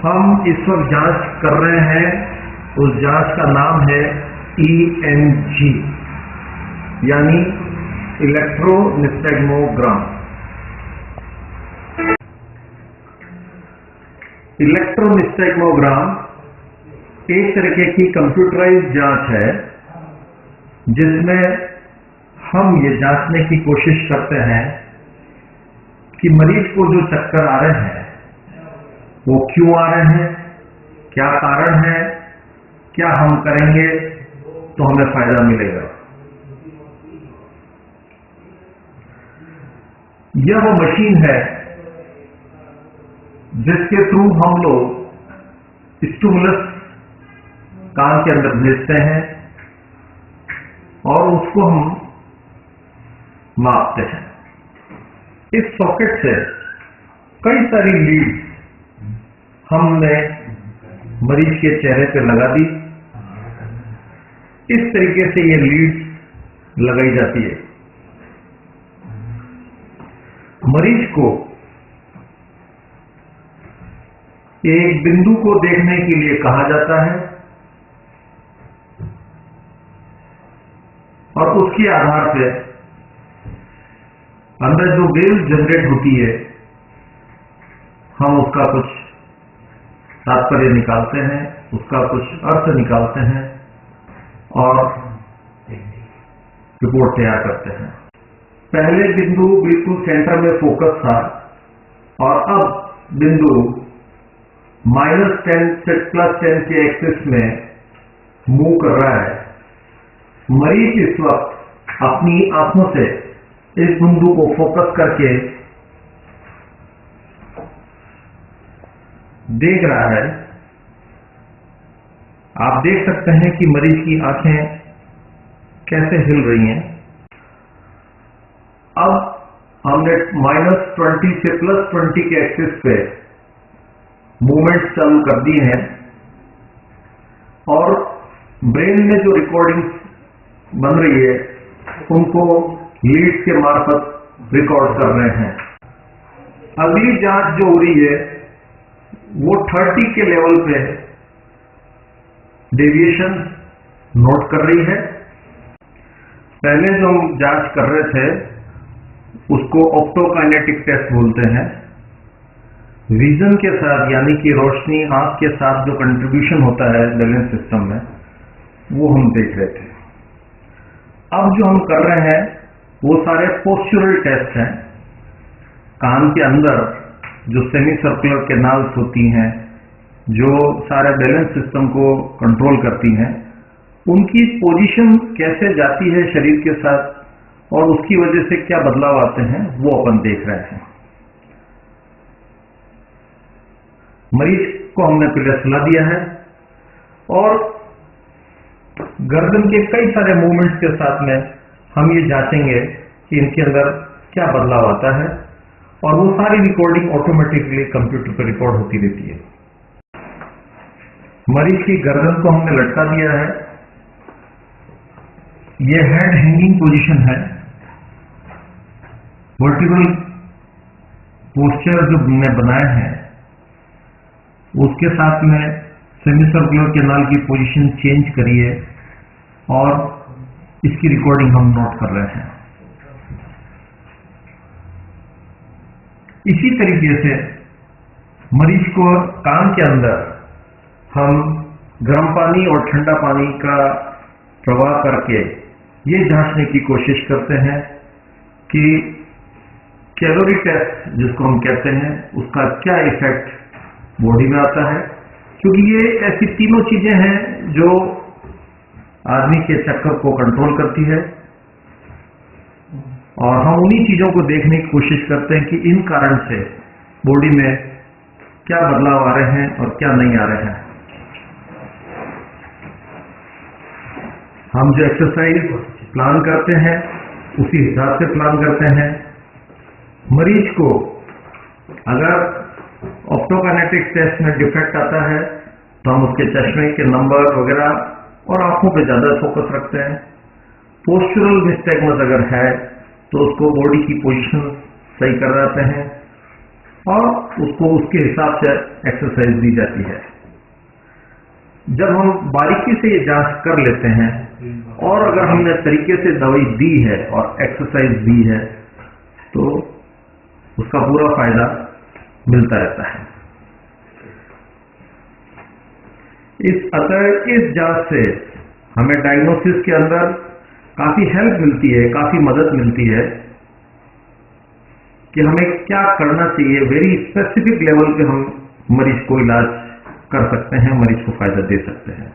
हम इस वक्त जांच कर रहे हैं, उस जांच का नाम है ENG यानी इलेक्ट्रोनिस्टेगमोग्राम। इलेक्ट्रोनिस्टेगमोग्राम एक तरीके की कंप्यूटराइज्ड जांच है जिसमें हम ये जांचने की कोशिश करते हैं कि मरीज को जो चक्कर आ रहे हैं वो क्यों आ रहे हैं, क्या कारण है, क्या हम करेंगे तो हमें फायदा मिलेगा। यह वो मशीन है जिसके थ्रू हम लोग स्टिमुलस कान के अंदर भेजते हैं और उसको हम मापते हैं। इस सॉकेट से कई सारी लीड्स हमने मरीज के चेहरे पे लगा दी। इस तरीके से ये लीड्स लगाई जाती है। मरीज को एक बिंदु को देखने के लिए कहा जाता है और उसके आधार पर अंदर जो वेव जनरेट होती है हम उसका कुछ तात्पर्य निकालते हैं, उसका कुछ अर्थ निकालते हैं और रिपोर्ट तैयार करते हैं। पहले बिंदु बिल्कुल सेंटर में फोकस था और अब बिंदु -10 से +10 के एक्सिस में मूव कर रहा है। मरीज इस वक्त अपनी आंखों से इस बिंदु को फोकस करके देख रहा है। आप देख सकते हैं कि मरीज की आंखें कैसे हिल रही हैं। अब हमने -20 से +20 के एक्सिस पे मूवमेंट चालू कर दिए हैं और ब्रेन में जो रिकॉर्डिंग्स बन रही है उनको लीड्स के मार्फत रिकॉर्ड कर रहे हैं। अगली जांच जो हो रही है वो 30 के लेवल पे डेविएशन नोट कर रही है। पहले जो हम जांच कर रहे थे उसको ऑप्टोकाइनेटिक टेस्ट बोलते हैं। विजन के साथ यानी कि रोशनी आंख के साथ जो कंट्रीब्यूशन होता है बैलेंस सिस्टम में वो हम देख रहे थे। अब जो हम कर रहे हैं वो सारे पोस्चरल टेस्ट हैं। कान के अंदर जो सेमी सर्कुलर कैनाल्स होती हैं जो सारे बैलेंस सिस्टम को कंट्रोल करती हैं उनकी पोजीशन कैसे जाती है शरीर के साथ और उसकी वजह से क्या बदलाव आते हैं वो अपन देख रहे हैं। मरीज को हमने पहले सलाह दिया है और गर्दन के कई सारे मूवमेंट्स के साथ में हम ये जांचेंगे कि इनके अंदर क्या बदलाव आता है और वो सारी रिकॉर्डिंग ऑटोमेटिकली कंप्यूटर पर रिकॉर्ड होती रहती है। मरीज की गर्दन को हमने लटका दिया है। ये हेड हैंगिंग पोजीशन है। वर्टिकल पोस्चर जो हमने बनाया है उसके साथ में सेमी सर्कुलर कैनाल की पोजीशन चेंज करिए और इसकी रिकॉर्डिंग हम नोट कर रहे हैं। इसी तरीके से मरीज को कान के अंदर हम गर्म पानी और ठंडा पानी का प्रवाह करके ये जांचने की कोशिश करते हैं कि कैलोरी टेस्ट जिसको हम कहते हैं उसका क्या इफेक्ट बॉडी में आता है, क्योंकि ये ऐसी तीनों चीजें हैं जो आदमी के चक्कर को कंट्रोल करती है और हम उन्हीं चीजों को देखने की कोशिश करते हैं कि इन कारण से बॉडी में क्या बदलाव आ रहे हैं और क्या नहीं आ रहे हैं। हम जो एक्सरसाइज प्लान करते हैं उसी हिसाब से प्लान करते हैं। मरीज को अगर ऑप्टोकाइनेटिक टेस्ट में डिफेक्ट आता है तो हम उसके चश्मे के नंबर वगैरह और आंखों पे ज्यादा फोकस रखते हैं। पोस्चरल निस्टैग्मस अगर है तो उसको बॉडी की पोजीशन सही कर जाते हैं। और उसको उसके हिसाब से एक्सरसाइज दी जाती है। जब हम बारीकी से ये जांच कर लेते हैं और अगर हमने तरीके से दवाई दी है और एक्सरसाइज दी है तो उसका पूरा फायदा मिलता रहता है। इस जांच से हमें डायग्नोसिस के अंदर काफी हेल्प मिलती है, काफी मदद मिलती है कि हमें क्या करना चाहिए। वेरी स्पेसिफिक लेवल पे हम मरीज को इलाज कर सकते हैं, मरीज को फायदा दे सकते हैं।